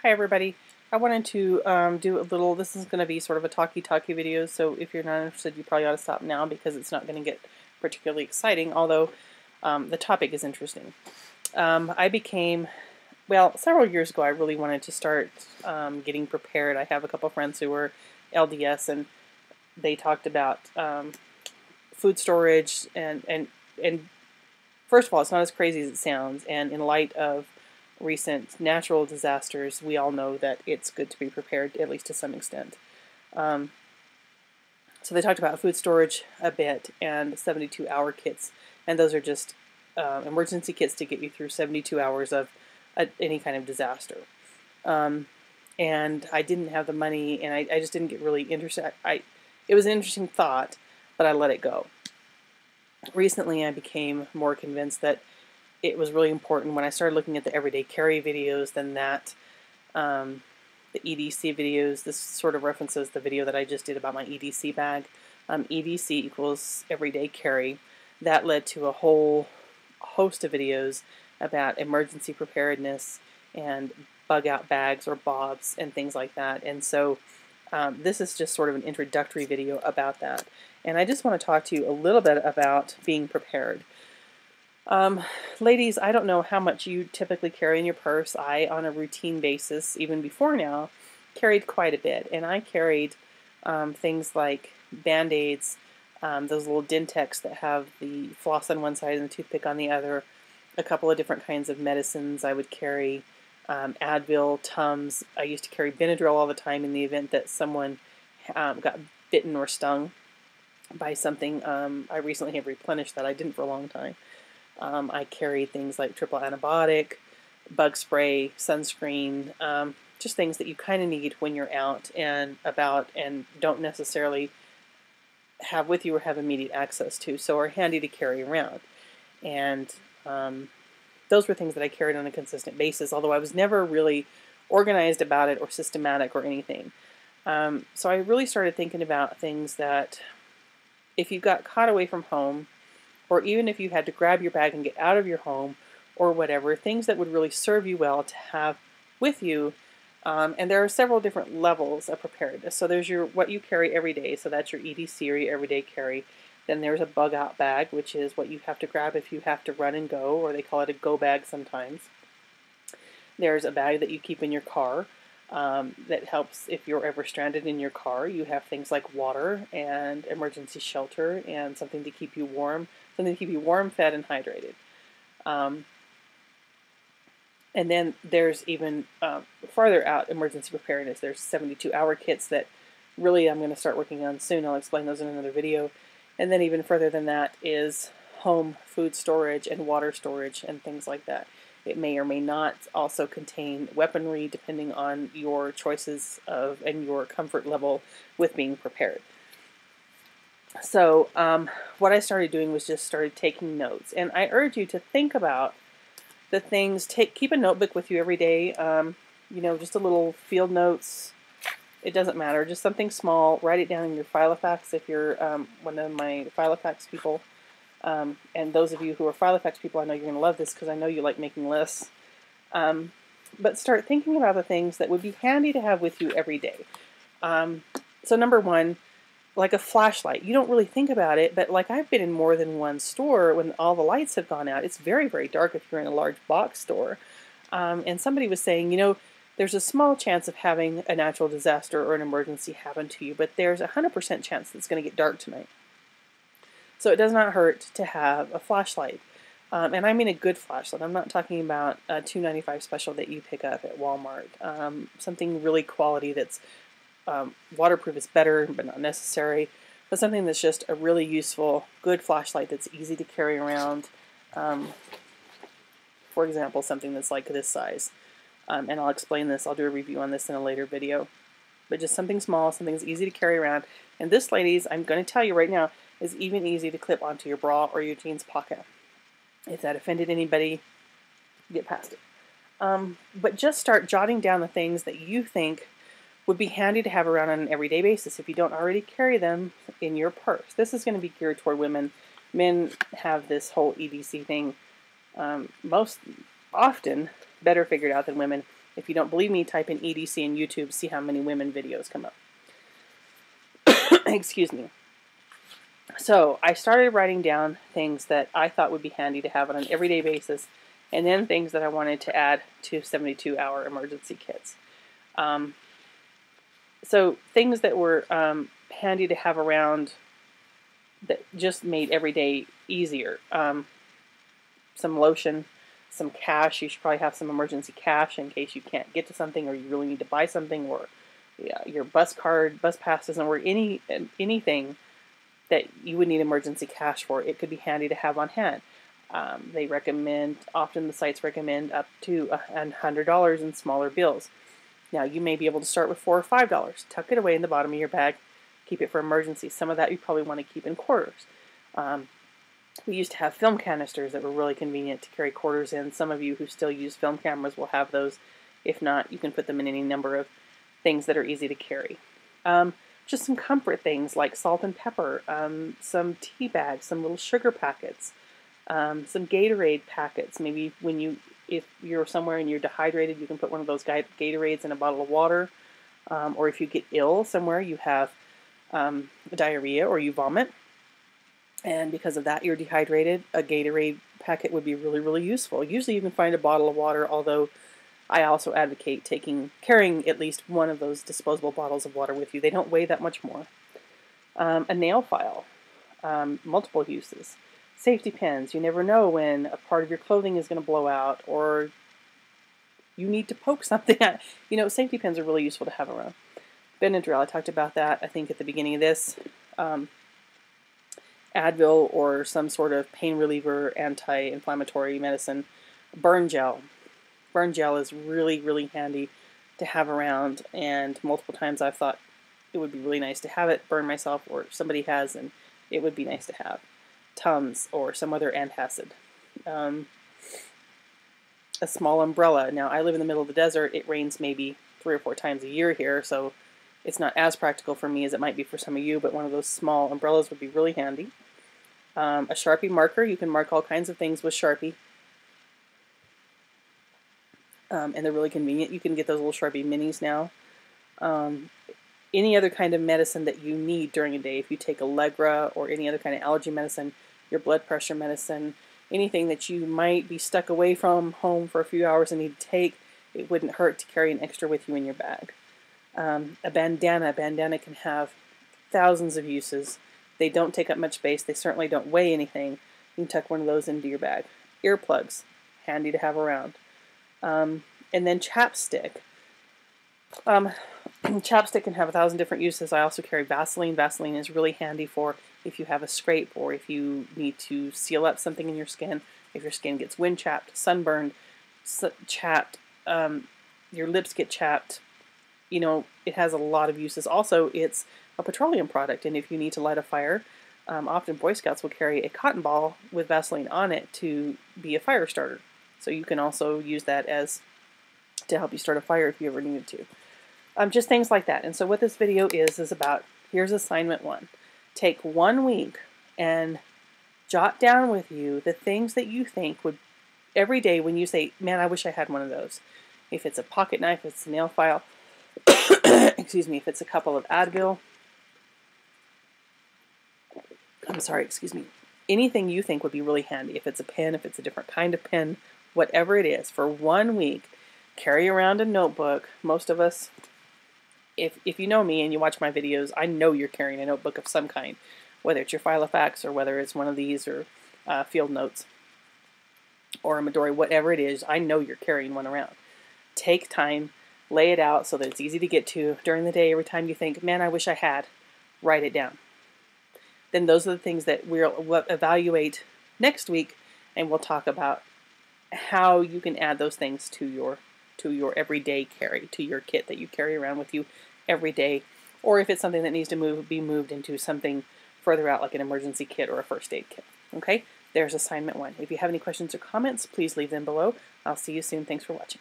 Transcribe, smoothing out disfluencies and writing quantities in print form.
Hi everybody. I wanted to do a little, this is going to be sort of a talky video, so if you're not interested you probably ought to stop now because it's not going to get particularly exciting, although the topic is interesting. I became, well, several years ago I really wanted to start getting prepared. I have a couple friends who were LDS and they talked about food storage and first of all, it's not as crazy as it sounds, and in light of recent natural disasters, we all know that it's good to be prepared, at least to some extent. So they talked about food storage a bit and 72-hour kits, and those are just emergency kits to get you through 72 hours of any kind of disaster. And I didn't have the money, and I just didn't get really interested. It was an interesting thought, but I let it go. Recently, I became more convinced that it was really important when I started looking at the everyday carry videos, then that the EDC videos. This sort of references the video that I just did about my EDC bag. EDC equals everyday carry. That led to a whole host of videos about emergency preparedness and bug out bags or bobs and things like that. And so this is just sort of an introductory video about that. And I just want to talk to you a little bit about being prepared. Ladies, I don't know how much you typically carry in your purse. I, on a routine basis, even before now, carried quite a bit. And I carried things like Band-Aids, those little Dentex that have the floss on one side and the toothpick on the other, a couple of different kinds of medicines. I would carry Advil, Tums. I used to carry Benadryl all the time in the event that someone got bitten or stung by something. I recently have replenished that. I didn't for a long time. I carry things like triple antibiotic, bug spray, sunscreen, just things that you kind of need when you're out and about and don't necessarily have with you or have immediate access to, so are handy to carry around. And those were things that I carried on a consistent basis, although I was never really organized about it or systematic or anything. So I really started thinking about things that if you got caught away from home, or even if you had to grab your bag and get out of your home or whatever, things that would really serve you well to have with you. And there are several different levels of preparedness. So there's your what you carry every day, so that's your EDC or your everyday carry. Then there's a bug out bag, which is what you have to grab if you have to run and go, or they call it a go bag sometimes. There's a bag that you keep in your car that helps if you're ever stranded in your car. You have things like water and emergency shelter and something to keep you warm. Something to keep you warm, fed, and hydrated. And then there's even farther out emergency preparedness. There's 72-hour kits that really I'm going to start working on soon. I'll explain those in another video. And then even further than that is home food storage and water storage and things like that. It may or may not also contain weaponry depending on your choices of and your comfort level with being prepared. So what I started doing was just started taking notes, and I urge you to think about the things. Keep a notebook with you every day. You know, just a little field notes. It doesn't matter, just something small. Write it down in your Filofax if you're one of my Filofax people. And those of you who are Filofax people, I know you're going to love this because I know you like making lists. But start thinking about the things that would be handy to have with you every day. So number one, like a flashlight. You don't really think about it, but like I've been in more than one store when all the lights have gone out. It's very, very dark if you're in a large box store. And somebody was saying, you know, there's a small chance of having a natural disaster or an emergency happen to you, but there's a 100% chance that it's going to get dark tonight. So it does not hurt to have a flashlight. And I mean a good flashlight. I'm not talking about a $2.95 special that you pick up at Walmart. Something really quality that's waterproof is better, but not necessary. But something that's just a really useful, good flashlight that's easy to carry around. For example, something that's like this size. And I'll explain this. I'll do a review on this in a later video. But just something small, something that's easy to carry around. And this, ladies, I'm going to tell you right now, is even easy to clip onto your bra or your jeans pocket. If that offended anybody, get past it. But just start jotting down the things that you think would be handy to have around on an everyday basis if you don't already carry them in your purse. This is going to be geared toward women. Men have this whole EDC thing most often better figured out than women. If you don't believe me, type in EDC in YouTube, see how many women videos come up. Excuse me. So I started writing down things that I thought would be handy to have on an everyday basis, and then things that I wanted to add to 72-hour emergency kits. So things that were handy to have around that just made every day easier. Some lotion, some cash. You should probably have some emergency cash in case you can't get to something or you really need to buy something, or your bus card, bus pass doesn't work. Anything that you would need emergency cash for, it could be handy to have on hand. They recommend, often the sites recommend up to $100 in smaller bills. Now you may be able to start with $4 or $5. Tuck it away in the bottom of your bag. Keep it for emergencies. Some of that you probably want to keep in quarters. We used to have film canisters that were really convenient to carry quarters in. Some of you who still use film cameras will have those. If not, you can put them in any number of things that are easy to carry. Just some comfort things like salt and pepper, some tea bags, some little sugar packets, some Gatorade packets. Maybe if you're somewhere and you're dehydrated, you can put one of those Gatorades in a bottle of water. Or if you get ill somewhere, you have diarrhea or you vomit, and because of that you're dehydrated, a Gatorade packet would be really, really useful. Usually you can find a bottle of water, although I also advocate carrying at least one of those disposable bottles of water with you. They don't weigh that much more. A nail file, multiple uses. Safety pins. You never know when a part of your clothing is going to blow out or you need to poke something at. Safety pins are really useful to have around. Benadryl, I talked about that, I think, at the beginning of this. Advil or some sort of pain reliever, anti-inflammatory medicine. Burn gel. Burn gel is really, really handy to have around, and multiple times I've thought it would be really nice to have it, burn myself, or somebody has, and it would be nice to have. Tums or some other antacid. A small umbrella. Now, I live in the middle of the desert. It rains maybe 3 or 4 times a year here, so it's not as practical for me as it might be for some of you, but one of those small umbrellas would be really handy. A Sharpie marker. You can mark all kinds of things with Sharpie. And they're really convenient. You can get those little Sharpie minis now. Any other kind of medicine that you need during a day. If you take Allegra or any other kind of allergy medicine, your blood pressure medicine, anything that you might be stuck away from home for a few hours and need to take, it wouldn't hurt to carry an extra with you in your bag. A bandana. A bandana can have thousands of uses. They don't take up much space. They certainly don't weigh anything. You can tuck one of those into your bag. Earplugs. Handy to have around. And then chapstick. Chapstick can have 1,000 different uses. I also carry Vaseline. Vaseline is really handy for if you have a scrape or if you need to seal up something in your skin. If your skin gets wind chapped, sunburned, chapped, your lips get chapped. It has a lot of uses. Also, it's a petroleum product, and if you need to light a fire, often Boy Scouts will carry a cotton ball with Vaseline on it to be a fire starter. So you can also use that to help you start a fire if you ever needed to. Just things like that. And so what this video is about, here's assignment 1. Take 1 week and jot down with you the things that you think would, every day when you say, man, I wish I had one of those. If it's a pocket knife, if it's a nail file, excuse me, if it's a couple of Advil, anything you think would be really handy. If it's a pen, if it's a different kind of pen, whatever it is, for 1 week, carry around a notebook. Most of us, if you know me and you watch my videos, I know you're carrying a notebook of some kind, whether it's your Filofax or whether it's one of these or Field Notes or a Midori, whatever it is, I know you're carrying one around. Take time, lay it out so that it's easy to get to during the day. Every time you think, man, I wish I had, write it down. Then those are the things that we'll evaluate next week, and we'll talk about how you can add those things to your everyday carry, to your kit that you carry around with you every day, or if it's something that needs to be moved into something further out, like an emergency kit or a first aid kit. Okay, there's assignment 1. If you have any questions or comments, please leave them below. I'll see you soon. Thanks for watching.